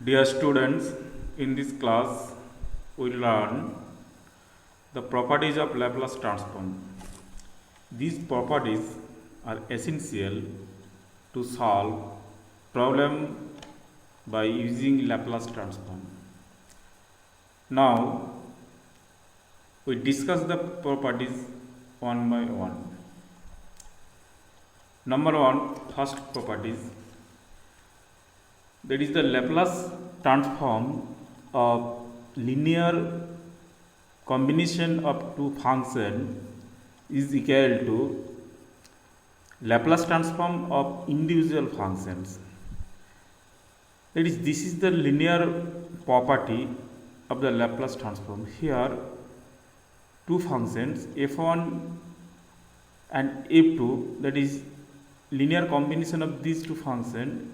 Dear students, in this class we learn the properties of Laplace transform. These properties are essential to solve problem by using Laplace transform. Now we discuss the properties one by one. Number one, first properties, that is the Laplace transform of linear combination of two functions is equal to Laplace transform of individual functions. That is, this is the linear property of the Laplace transform. Here two functions f1 and f2, that is linear combination of these two functions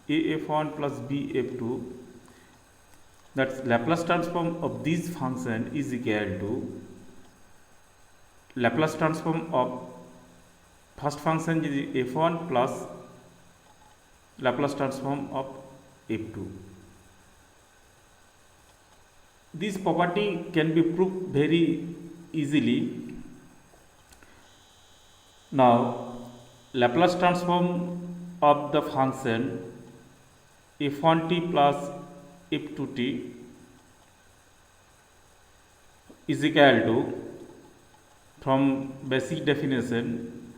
af1 plus bf2, that's Laplace transform of this function is equal to Laplace transform of first function is f1 plus Laplace transform of f2. This property can be proved very easily. Now Laplace transform of the function f1t plus f2t is equal to, from basic definition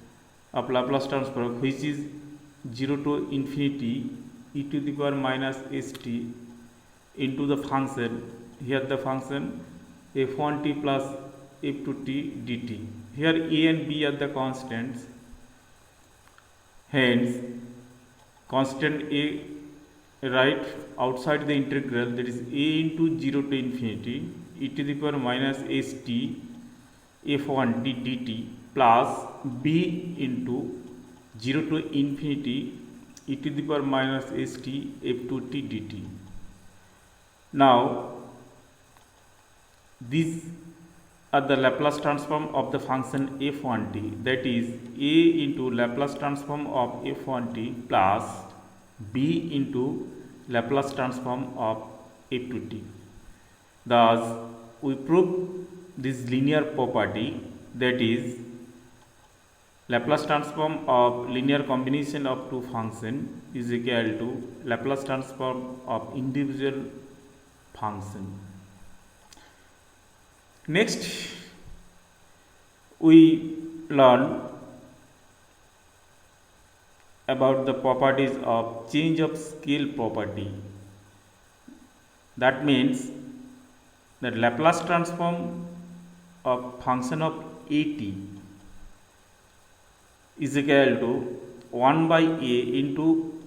of Laplace transform, which is 0 to infinity e to the power minus st into the function, here the function f1t plus f2t dt. Here a and b are the constants, hence constant a right outside the integral, that is a into 0 to infinity e to the power minus st f1t dt plus b into 0 to infinity e to the power minus st f2t dt. Now these are the Laplace transform of the function f1t, that is a into Laplace transform of f1t plus b into Laplace transform of f2t. Thus we prove this linear property, that is Laplace transform of linear combination of two functions is equal to Laplace transform of individual function. Next we learn about the properties of change of scale property. That means that Laplace transform of function of at is equal to 1 by a into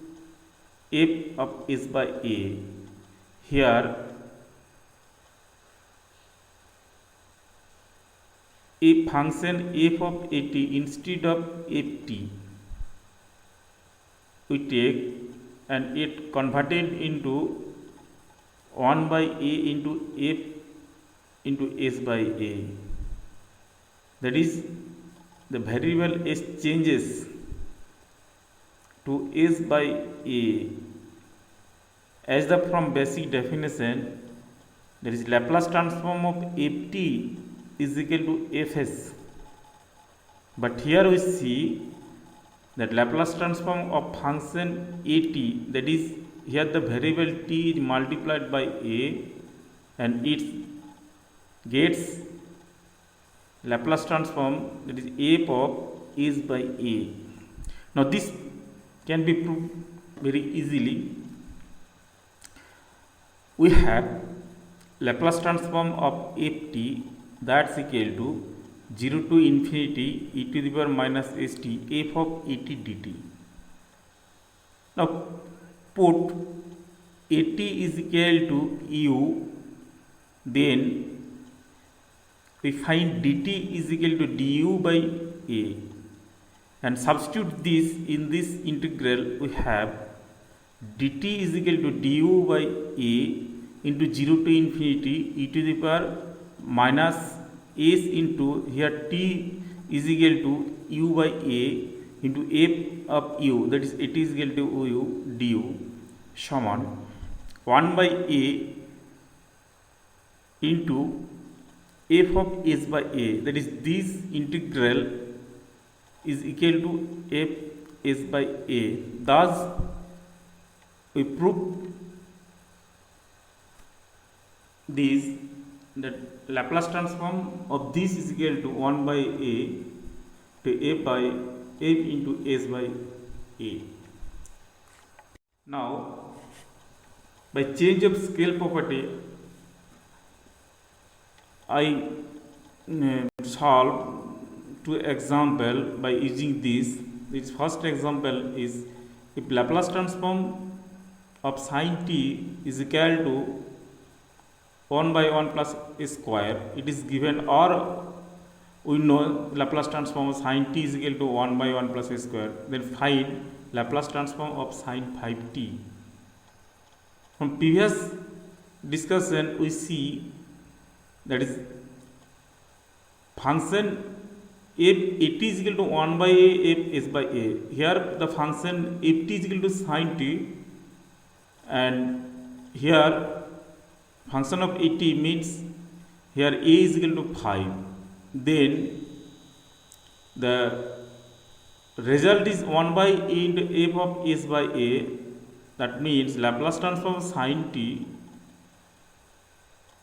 f of s by a. Here a function f of at instead of ft we take and it converted into 1 by a into f into s by a, that is the variable s changes to s by a, as the from basic definition, that is Laplace transform of ft is equal to fs, but here we see that Laplace transform of function at, that is here the variable t is multiplied by a and it gets Laplace transform, that is f of s by a. Now this can be proved very easily. We have Laplace transform of ft, that's equal to 0 to infinity e to the power minus st f of at dt. Now put at is equal to u, then we find dt is equal to du by a, and substitute this in this integral. We have dt is equal to du by a into 0 to infinity e to the power minus s into, here t is equal to u by a into f of u, that is it is equal to u du, समान 1 by a into f of s by a, that is this integral is equal to f s by a. Thus we prove this, that Laplace transform of this is equal to 1 by a to f by f into s by a. Now by change of scale property I solve two example by using this. This first example is, if Laplace transform of sin t is equal to 1 by 1 plus a square, it is given, or we know Laplace transform of sin t is equal to 1 by 1 plus a square, then find Laplace transform of sin 5t. From previous discussion we see that is function f at is equal to 1 by a f s by a. Here the function f t is equal to sin t, and here function of at means here a is equal to 5. Then the result is 1 by a into f of s by a. That means Laplace transform of sin t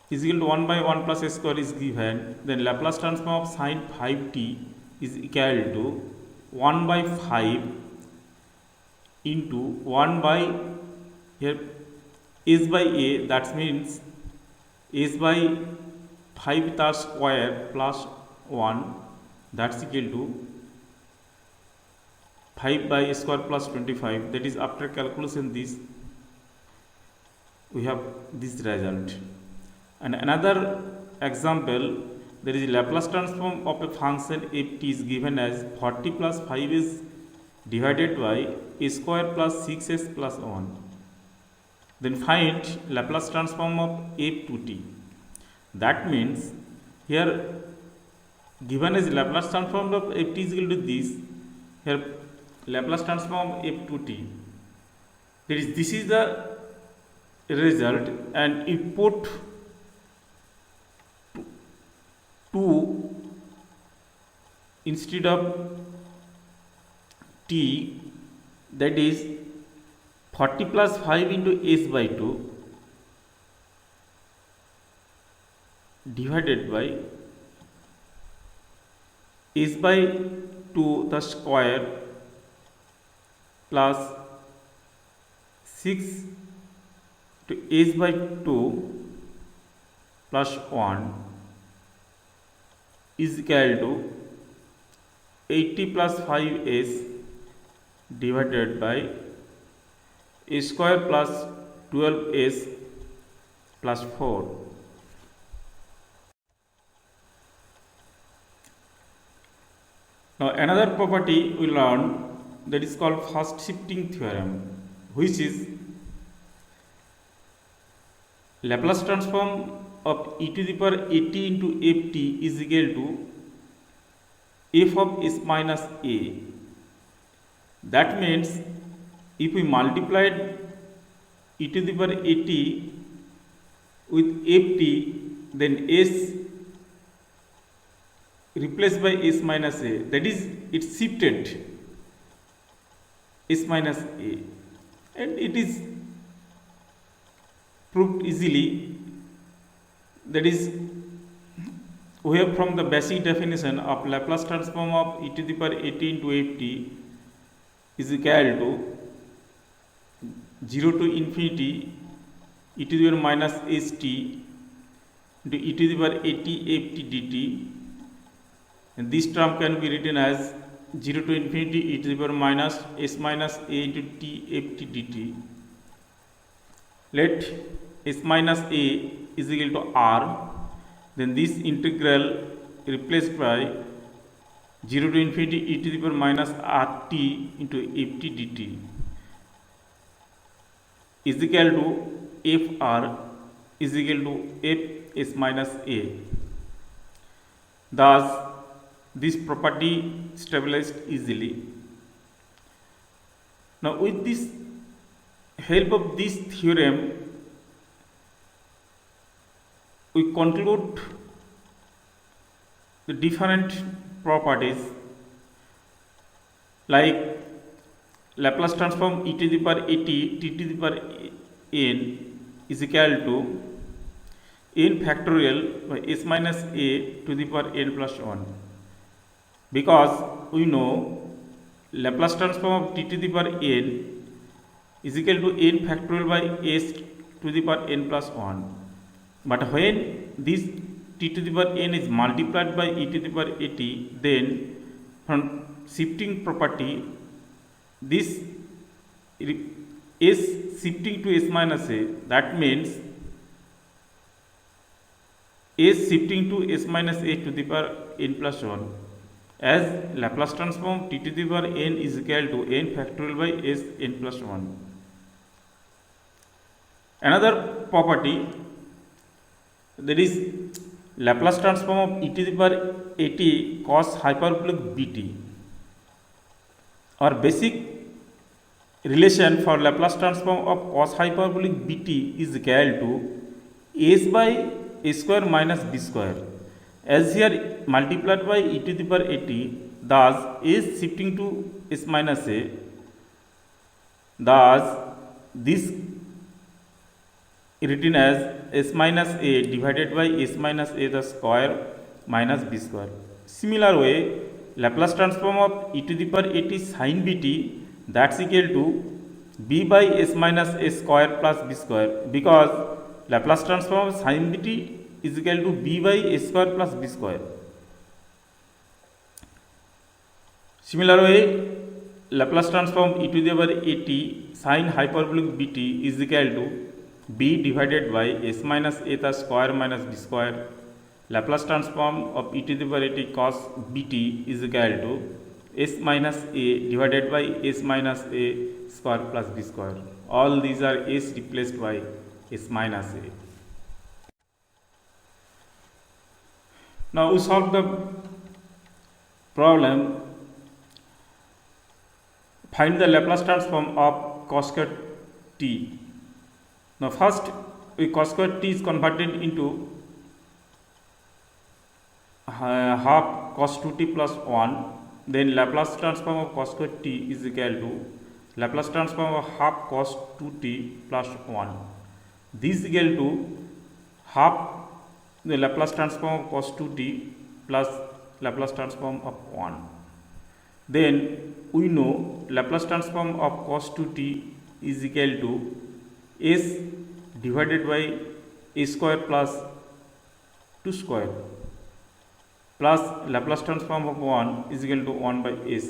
is equal to 1 by 1 plus a square is given. Then Laplace transform of sin 5t is equal to 1 by 5 into 1 by here s by a, that means s by 5 the square plus 1, that's equal to 5 by square plus 25. That is, after calculation this we have this result. And another example, there is Laplace transform of a function f t is given as 40 plus 5s divided by a square plus 6s plus 1. Then find Laplace transform of f to t. That means here given as Laplace transform of f t is equal to this, here Laplace transform f to t, that is, this is the result, and you put 2 instead of t, that is 40 plus 5 into s by 2 divided by s by 2 the square plus 6 to s by 2 plus 1 is equal to 80 plus 5s divided by a square plus 12s plus 4. Now another property we learned, that is called first shifting theorem, which is Laplace transform of e to the power at into ft is equal to f of s minus a. That means if we multiplied e to the power at with ft, then s replaced by s minus a, that is, it shifted s minus a, and it is proved easily. That is, we have from the basic definition of Laplace transform of e to the power at into ft is equal to 0 to infinity e to the power minus st into e to the power at ft dt, and this term can be written as 0 to infinity e to the power minus s minus a into t ft dt. Let s minus a is equal to r, then this integral replaced by 0 to infinity e to the power minus rt into ft dt is equal to fr is equal to f s minus a. Thus this property stabilized easily. Now with this help of this theorem we conclude the different properties like Laplace transform e to the power at t to the power n is equal to n factorial by s minus a to the power n plus 1, because we know Laplace transform of t to the power n is equal to n factorial by s to the power n plus 1. But when this t to the power n is multiplied by e to the power at, then from shifting property, this s shifting to s minus a, that means s shifting to s minus a to the power n plus 1, as Laplace transform t to the power n is equal to n factorial by s n plus 1. Another property, that is Laplace transform of e to the power at cos hyperbolic bt. Our basic relation for Laplace transform of cos hyperbolic bt is equal to s by a square minus b square, as here multiplied by e to the power at, thus s shifting to s minus a, thus this written as s minus a divided by s minus a the square minus b square. Similar way, Laplace transform of e to the power at sin bt, that's equal to b by s minus a square plus b square, because Laplace transform of sin bt is equal to b by a square plus b square. Similar way, Laplace transform e to the power at sin hyperbolic bt is equal to b divided by s minus a the square minus b square. Laplace transform of e to the power at cos bt is equal to s minus a divided by s minus a square plus b square. All these are s replaced by s minus a. Now we solve the problem. Find the Laplace transform of cos square t. Now first, cos square t is converted into half cos 2t plus 1, then Laplace transform of cos square t is equal to Laplace transform of half cos 2t plus 1. This is equal to half the Laplace transform of cos 2t plus Laplace transform of 1. Then we know Laplace transform of cos 2t is equal to s divided by a square plus 2 square plus Laplace transform of 1 is equal to 1 by s.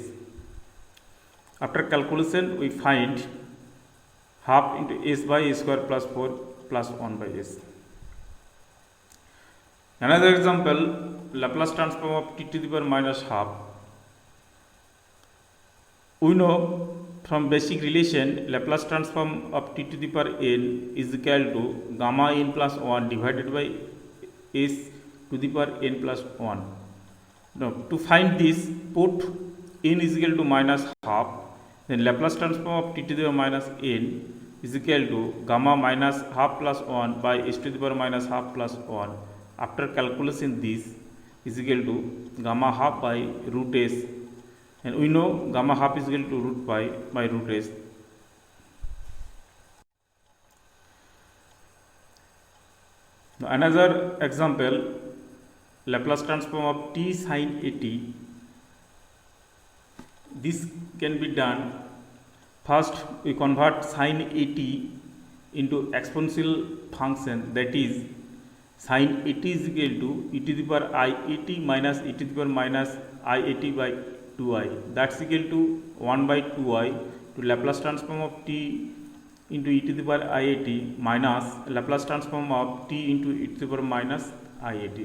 After calculation, we find half into s by a square plus 4 plus 1 by s. Another example, Laplace transform of t to the power minus half. We know from basic relation, Laplace transform of t to the power n is equal to gamma n plus 1 divided by s to the power n plus 1. Now to find this, put n is equal to minus half, then Laplace transform of t to the power minus n is equal to gamma minus half plus 1 by s to the power minus half plus 1. After calculation, this is equal to gamma half by root s, and we know gamma half is equal to root pi by root s. Now another example, Laplace transform of t sin at. This can be done. First, we convert sin at into exponential function, that is sin at is equal to e to the power I at minus e to the power minus I at by 2i, that's equal to 1 by 2i to Laplace transform of t into e to the power I at minus Laplace transform of t into e to the power minus I at.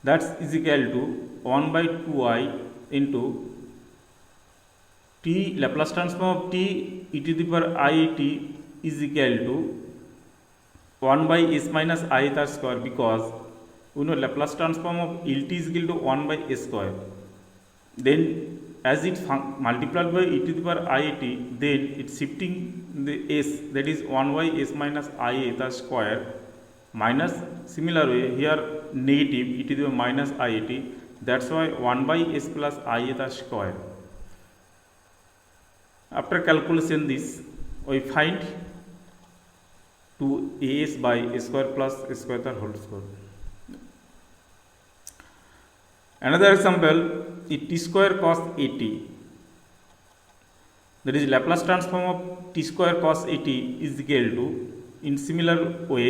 That is equal to 1 by 2i into t Laplace transform of t e to the power I at is equal to 1 by s minus I the square, because we know Laplace transform of Lt is equal to 1 by s square. Then as it multiplied by e to the power I at, then it's shifting the s, that is 1 by s minus I the square minus, similar way here negative e to the power minus iat, that's why 1 by s plus iat square. After calculation this, we find 2as by a square plus a square the whole square. Another example is t square cos 80. That is Laplace transform of t square cos 80 is equal to, in similar way,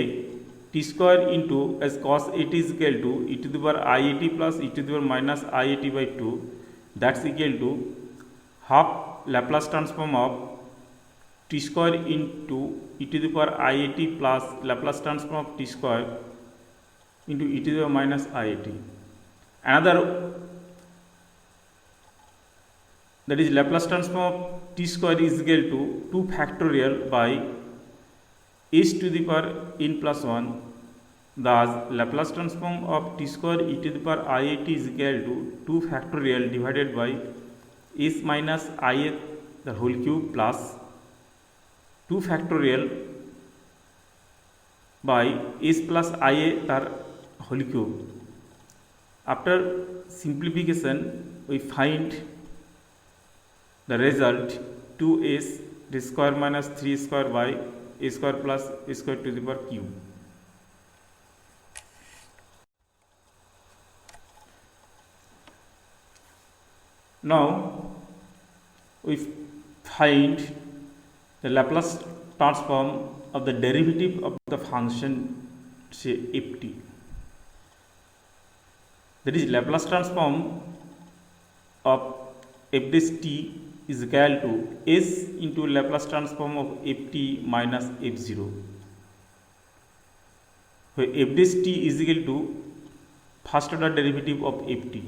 t square into as cos 80 is equal to e to the power iat plus e to the power minus iat by 2. That's equal to half Laplace transform of t square into e to the power iat plus Laplace transform of t square into e to the power minus iat. Another, that is Laplace transform of t square is equal to 2 factorial by s to the power n plus 1. Thus Laplace transform of t square e to the power iat is equal to 2 factorial divided by s minus iat the whole cube plus 2 factorial by s plus ia the whole cube. After simplification, we find the result 2s d square minus 3 square by a square plus a square to the power cube. Now we find the Laplace transform of the derivative of the function, say ft. That is Laplace transform of f dash t is equal to s into Laplace transform of ft minus f0, where f dash t is equal to first order derivative of ft.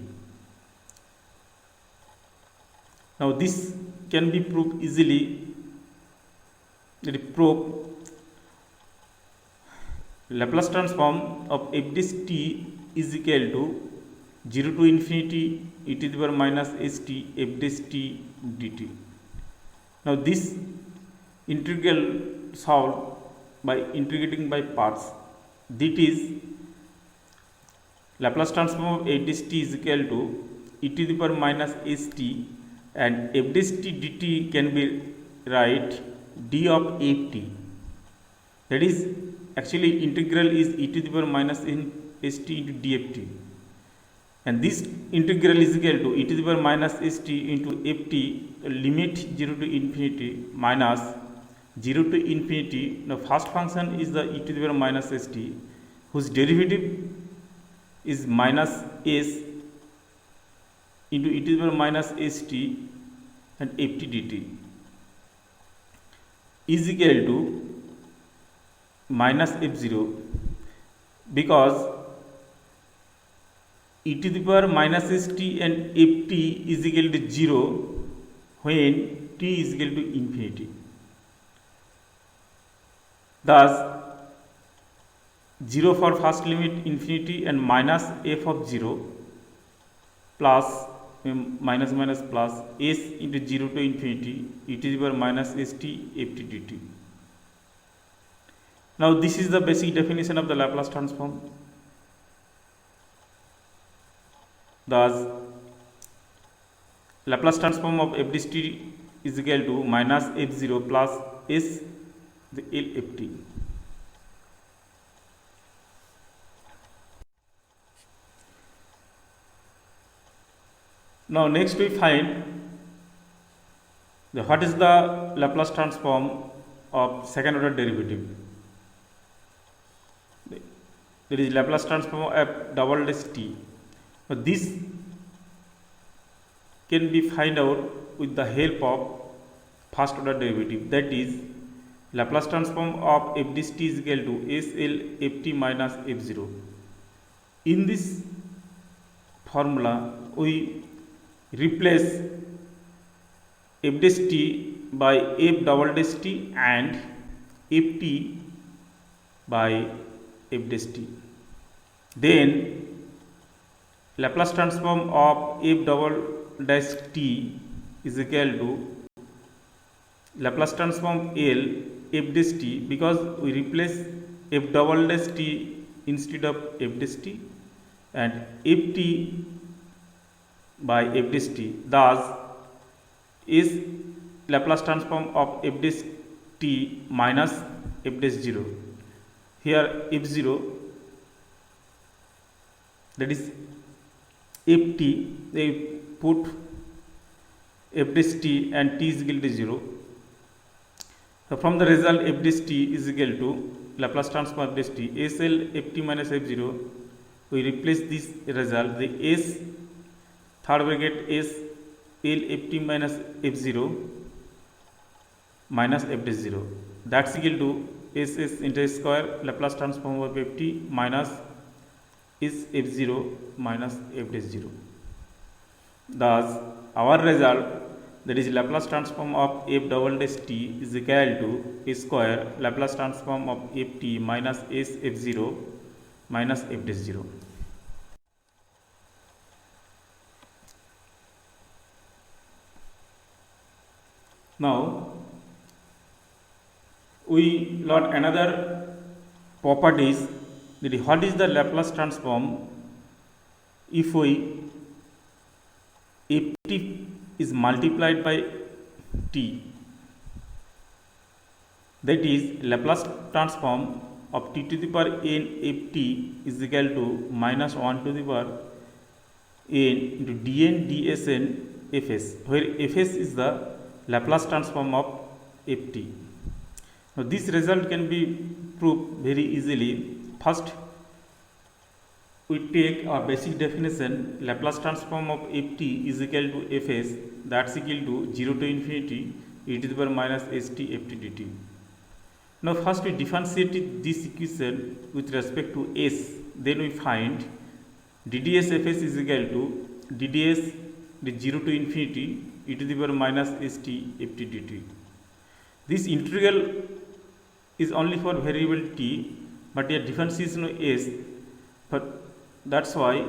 Now this can be proved easily. Prove Laplace transform of f dash t is equal to 0 to infinity e to the power minus st f dash t dt. Now this integral solved by integrating by parts. That is Laplace transform of f dash t is equal to e to the power minus st, and f dash t dt can be write d of ft. That is actually integral is e to the power minus st into dft, and this integral is equal to e to the power minus st into ft limit 0 to infinity minus 0 to infinity. Now first function is the e to the power minus st, whose derivative is minus s into e to the power minus st and ft dt is equal to minus f0, because e to the power minus st and ft is equal to 0 when t is equal to infinity. Thus 0 for first limit infinity and minus f of 0 plus minus minus plus s into 0 to infinity e to the power minus st ft dt. Now this is the basic definition of the Laplace transform. Thus Laplace transform of f dash t is equal to minus f0 plus s the lft. Now next we find what is the Laplace transform of second order derivative. There is Laplace transform of f double dash t. But this can be find out with the help of first order derivative. That is Laplace transform of f dash t is equal to sl ft minus f0. In this formula we replace f dash t by f double dash t and ft by f dash t. Then Laplace transform of f double dash t is equal to Laplace transform L f dash t, because we replace f double dash t instead of f dash t and ft by f dash t. Thus is Laplace transform of f dash t minus f dash 0. Here f0, that is ft, they put f dash t and t is equal to 0. So from the result f dash t is equal to Laplace transform of f dash t sl ft minus f0. We replace this result, the s third bracket s l ft minus f0 minus f dash 0, that's equal to s into s square Laplace transform of ft minus is f0 minus f dash 0. Thus our result, that is Laplace transform of f double dash t is equal to s square Laplace transform of ft minus s f0 minus f dash 0. Now we learn another properties, that is what is the Laplace transform if we ft is multiplied by t, that is Laplace transform of t to the power n ft is equal to minus 1 to the power n into dn dsn fs, where fs is the Laplace transform of ft. Now this result can be proved very easily. First we take a basic definition, Laplace transform of ft is equal to fs, that's equal to 0 to infinity e to the power minus st ft dt. Now first we differentiate this equation with respect to s, then we find dds fs is equal to dds 0 to infinity e to the power minus st ft dt. This integral is only for variable t, but here differentiation of s, but that's why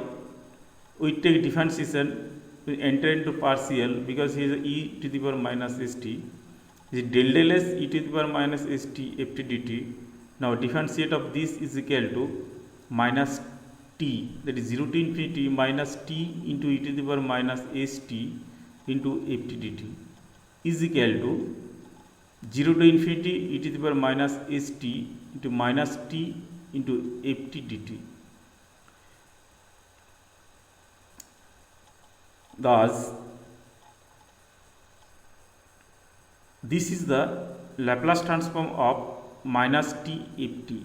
we take differentiation, we enter into partial, because here is e to the power minus st, is del del s e to the power minus st ft dt. Now differentiate of this is equal to minus t, that is 0 to infinity minus t into e to the power minus st into ft dt is equal to 0 to infinity e to the power minus st into minus t into ft dt. Thus this is the Laplace transform of minus t ft,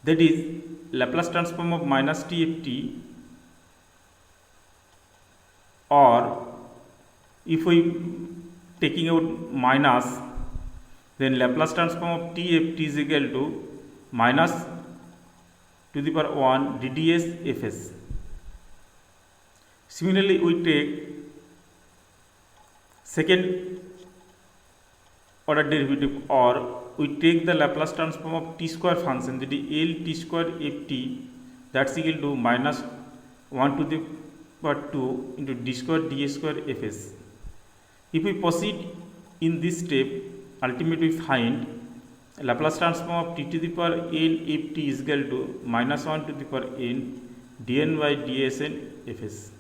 that is Laplace transform of minus t ft, or if we taking out minus, then Laplace transform of t ft is equal to minus to the power 1 dds fs. Similarly we take second order derivative, or we take the Laplace transform of t square function, that is L t square ft, that's equal to minus 1 to the power 2 into d square d square fs. If we proceed in this step, ultimately we find Laplace transform of t to the power n ft is equal to minus 1 to the power n dn by dsn fs.